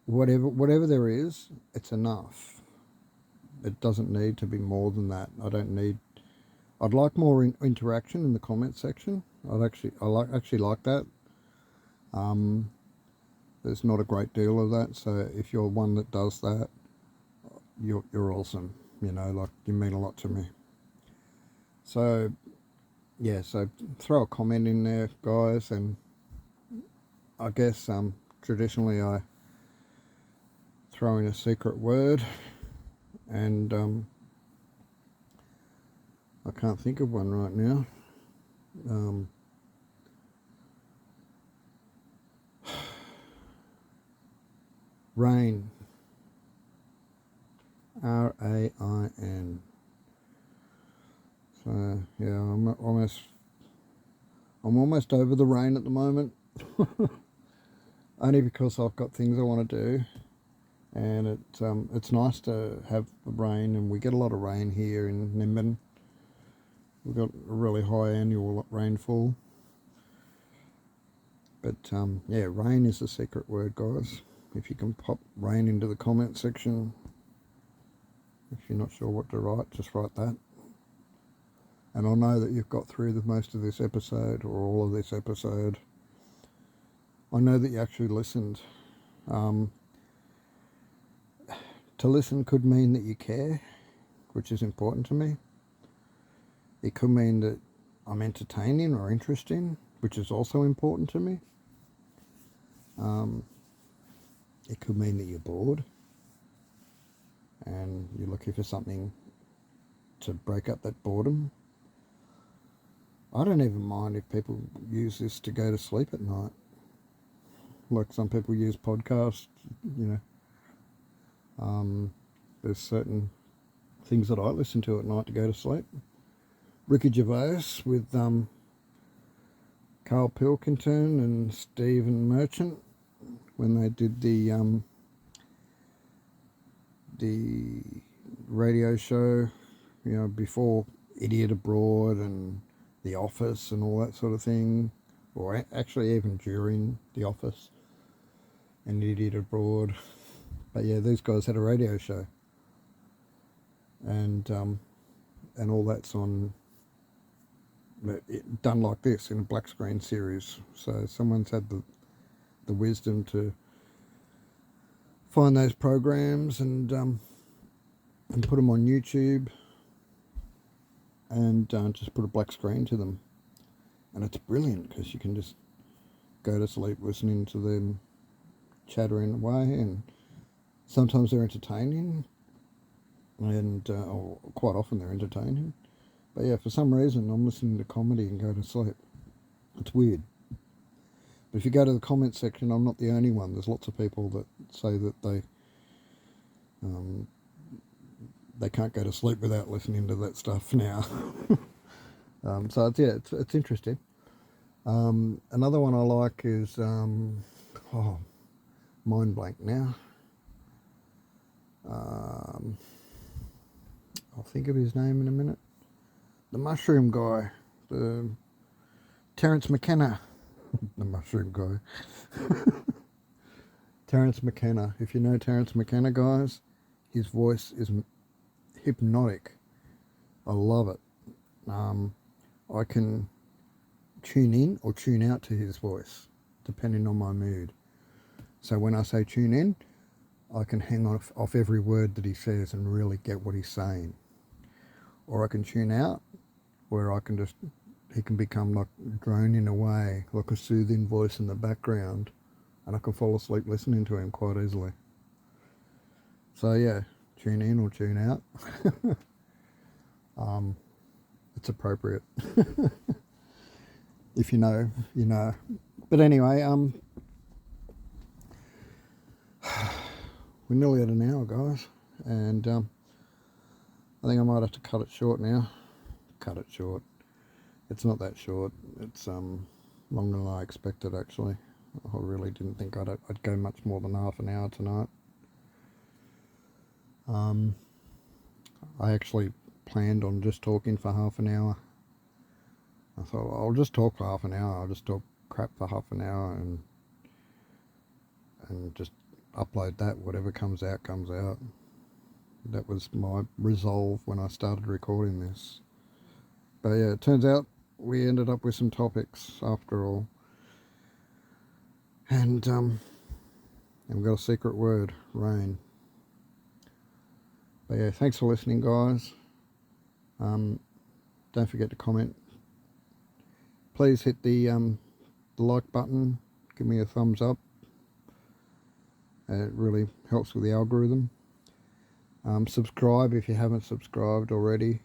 whatever there is, it's enough. it doesn't need to be more than that. I'd like more interaction in the comment section. I actually like that. There's not a great deal of that, so if you're one that does that, you're awesome. Like, you mean a lot to me. So yeah, so throw a comment in there, guys, and I guess traditionally I throw in a secret word, and I can't think of one right now. Rain. RAIN. So yeah, I'm almost over the rain at the moment. Only because I've got things I want to do, and it's nice to have the rain, and we get a lot of rain here in Nimbin. We've got a really high annual rainfall. But yeah, rain is the secret word, guys. If you can pop rain into the comment section, if you're not sure what to write, just write that. And I'll know that you've got through the most of this episode, or all of this episode. I know that you actually listened. To listen could mean that you care, which is important to me. It could mean that I'm entertaining or interesting, which is also important to me. It could mean that you're bored and you're looking for something to break up that boredom. I don't even mind if people use this to go to sleep at night. Like some people use podcasts, there's certain things that I listen to at night to go to sleep. Ricky Gervais with Carl Pilkington and Stephen Merchant, when they did the radio show, before Idiot Abroad and The Office and all that sort of thing, or actually even during The Office and Idiot Abroad. But yeah, these guys had a radio show, and all that's on, done like this in a black screen series. So someone's had the wisdom to find those programs and put them on YouTube, and just put a black screen to them, and it's brilliant because you can just go to sleep listening to them chattering away, and sometimes they're entertaining, and or quite often they're entertaining. But yeah, for some reason I'm listening to comedy and go to sleep. It's weird. But if you go to the comment section, I'm not the only one. There's lots of people that say that they can't go to sleep without listening to that stuff now. So it's interesting. Another one I like is mind blank now. I'll think of his name in a minute. The mushroom guy, the Terence McKenna. The mushroom guy. Terence McKenna. If you know Terence McKenna, guys, his voice is hypnotic. I love it. I can tune in or tune out to his voice, depending on my mood. So when I say tune in, I can hang off every word that he says and really get what he's saying. Or I can tune out, where he can become like droning away, like a soothing voice in the background, and I can fall asleep listening to him quite easily. So yeah, tune in or tune out. It's appropriate. If you know, you know. But anyway, we're nearly at an hour, guys, and I think I might have to cut it short now. Cut it short. It's not that short. It's longer than I expected, actually. I really didn't think I'd go much more than half an hour tonight. I actually planned on just talking for half an hour. I thought, I'll just talk for half an hour. I'll just talk crap for half an hour and just upload that. Whatever comes out, comes out. That was my resolve when I started recording this. But yeah, it turns out we ended up with some topics after all. And we've got a secret word, rain. But yeah, thanks for listening, guys. Don't forget to comment. Please hit the like button. Give me a thumbs up. It really helps with the algorithm. Subscribe if you haven't subscribed already.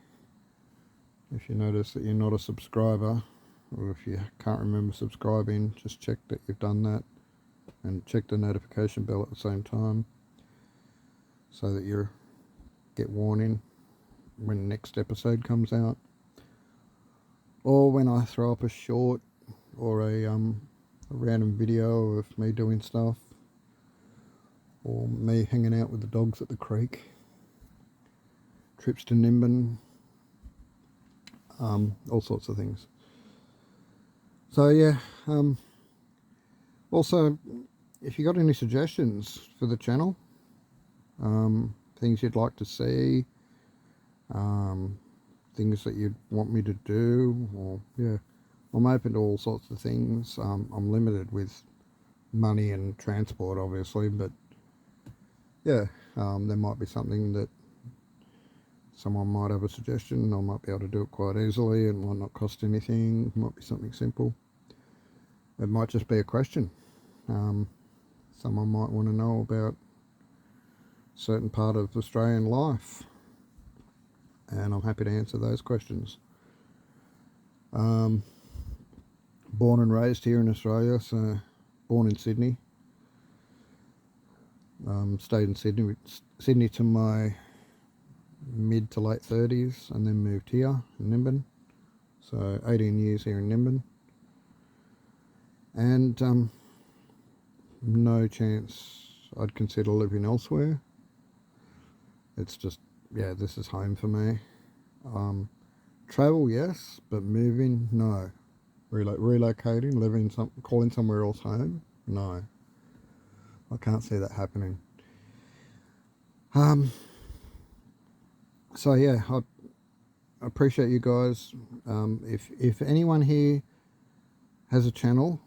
If you notice that you're not a subscriber, or if you can't remember subscribing, just check that you've done that, and check the notification bell at the same time, so that you get warning when the next episode comes out, or when I throw up a short or a random video of me doing stuff, or me hanging out with the dogs at the creek, trips to Nimbin, all sorts of things. So yeah, also, if you got any suggestions for the channel, things you'd like to see, things that you'd want me to do, or yeah, I'm open to all sorts of things. I'm limited with money and transport, obviously, but yeah, there might be something that someone might have a suggestion. I might be able to do it quite easily. It might not cost anything. It might be something simple. It might just be a question. Someone might want to know about a certain part of Australian life, and I'm happy to answer those questions. Born and raised here in Australia, so born in Sydney. Stayed in Sydney to my mid to late 30s, and then moved here in Nimbin. So 18 years here in Nimbin, and no chance I'd consider living elsewhere. It's just, yeah, this is home for me. Travel, yes, but moving, no. Relocating, calling somewhere else home, no. I can't see that happening. So yeah, I appreciate you guys. If anyone here has a channel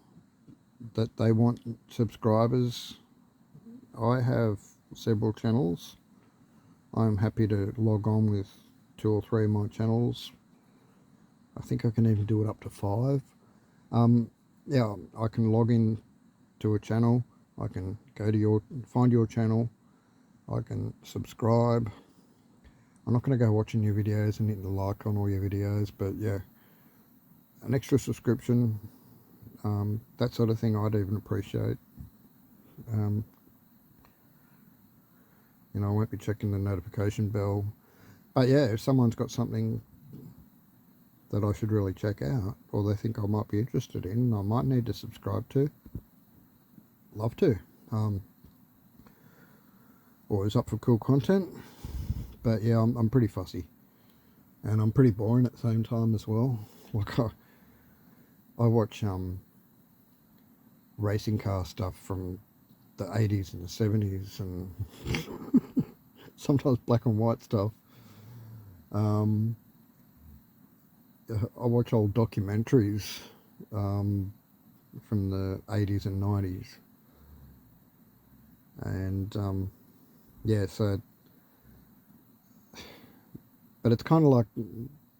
that they want subscribers, I have several channels. I'm happy to log on with 2 or 3 of my channels. I think I can even do it up to 5. Yeah, I can log in to a channel. I can go to find your channel. I can subscribe. I'm not going to go watching your videos and hitting the like on all your videos, but yeah, an extra subscription, that sort of thing I'd even appreciate. You know, I won't be checking the notification bell, but yeah, if someone's got something that I should really check out, or they think I might be interested in, I might need to subscribe to, love to. Always up for cool content, but yeah, I'm pretty fussy, and I'm pretty boring at the same time as well. Like I watch racing car stuff from the 80s and the 70s, and sometimes black and white stuff. I watch old documentaries from the 80s and 90s, and yeah, so, but it's kind of like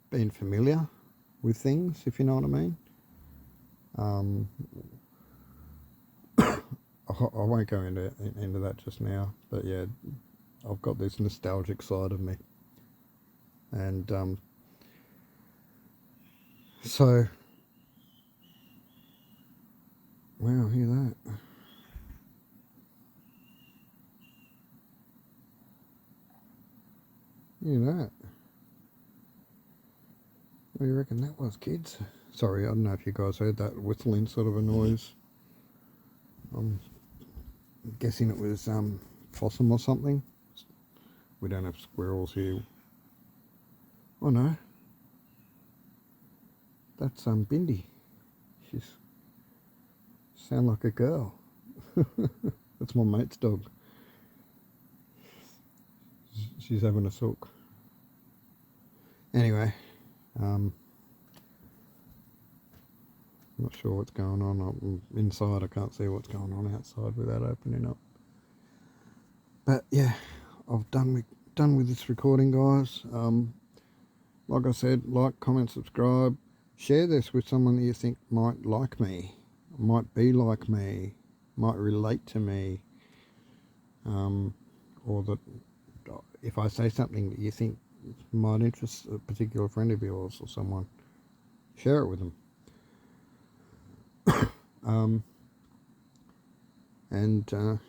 being familiar with things, if you know what I mean. I won't go into that just now, but yeah, I've got this nostalgic side of me, and so, wow, hear that? Hear that? What do you reckon that was, kids? Sorry, I don't know if you guys heard that whistling sort of a noise. I'm guessing it was possum or something. We don't have squirrels here. Oh no, that's Bindi. She's sound like a girl. That's my mate's dog. she's having a sook. Anyway, not sure what's going on. I'm inside, I can't see what's going on outside without opening up. But yeah, I've done with this recording, guys. Like I said, like, comment, subscribe. Share this with someone that you think might like me, might be like me, might relate to me, or that if I say something that you think might interest a particular friend of yours or someone, share it with them.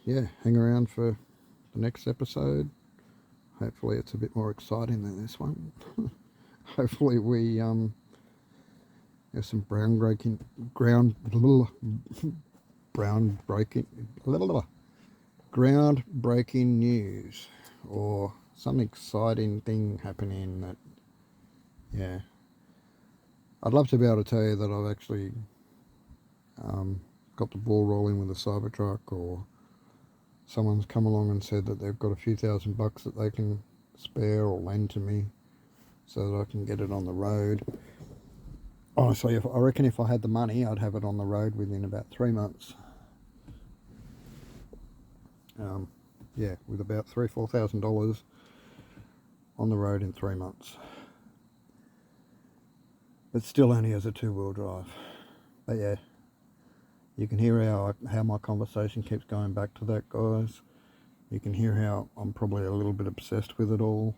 Yeah, hang around for the next episode. Hopefully it's a bit more exciting than this one. Hopefully we there's some groundbreaking news, or some exciting thing happening that, yeah, I'd love to be able to tell you that I've actually got the ball rolling with a Cybertruck, or someone's come along and said that they've got a few $1,000 that they can spare or lend to me so that I can get it on the road. Honestly, I reckon if I had the money, I'd have it on the road within about 3 months. Yeah, with about $3,000-4,000 on the road in 3 months. But still only as a 2-wheel drive. But yeah, you can hear how my conversation keeps going back to that, guys. You can hear how I'm probably a little bit obsessed with it all,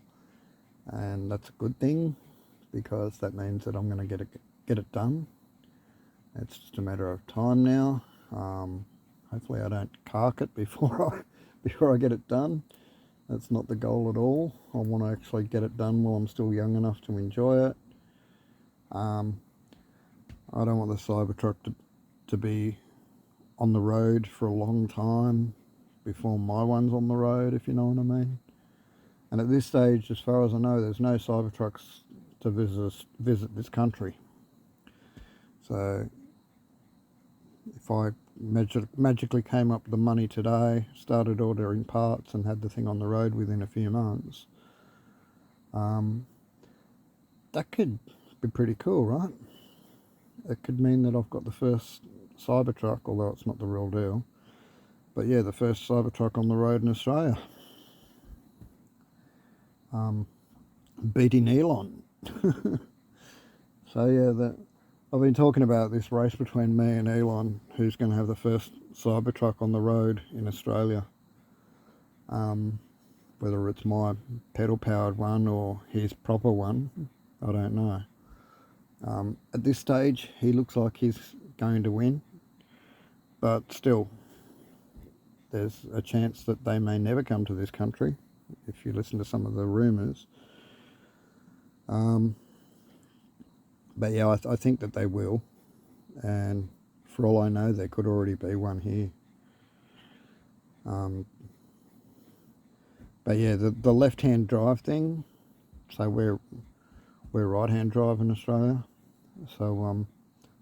and that's a good thing, because that means that I'm going to get it done. It's just a matter of time now. Hopefully I don't cark it before I get it done. That's not the goal at all. I want to actually get it done while I'm still young enough to enjoy it. I don't want the Cybertruck to be on the road for a long time before my one's on the road, if you know what I mean. And at this stage, as far as I know, there's no Cybertrucks to visit this country. So if I magically came up with the money today, started ordering parts and had the thing on the road within a few months, that could be pretty cool, right? It could mean that I've got the first Cybertruck, although it's not the real deal. But yeah, the first Cybertruck on the road in Australia. Beating Elon. So yeah, I've been talking about this race between me and Elon, who's going to have the first Cybertruck on the road in Australia. Whether it's my pedal-powered one or his proper one, I don't know. At this stage, he looks like he's going to win, but still, there's a chance that they may never come to this country, if you listen to some of the rumours. But yeah, I think that they will, and for all I know, there could already be one here. But yeah, the left-hand drive thing, so we're right-hand drive in Australia, so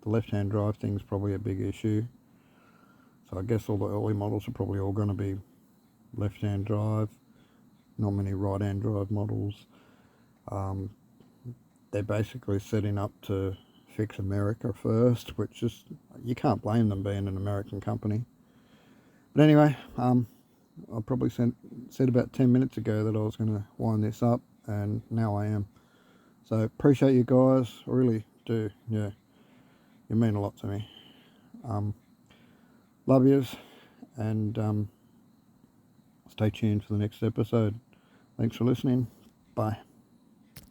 the left-hand drive thing's probably a big issue. So I guess all the early models are probably all going to be left-hand drive, not many right-hand drive models. They're basically setting up to fix America first, which is, you can't blame them being an American company. But anyway, I probably said about 10 minutes ago that I was going to wind this up, and now I am. So appreciate you guys, I really do. Yeah, you mean a lot to me. Love yous, and stay tuned for the next episode. Thanks for listening. Bye.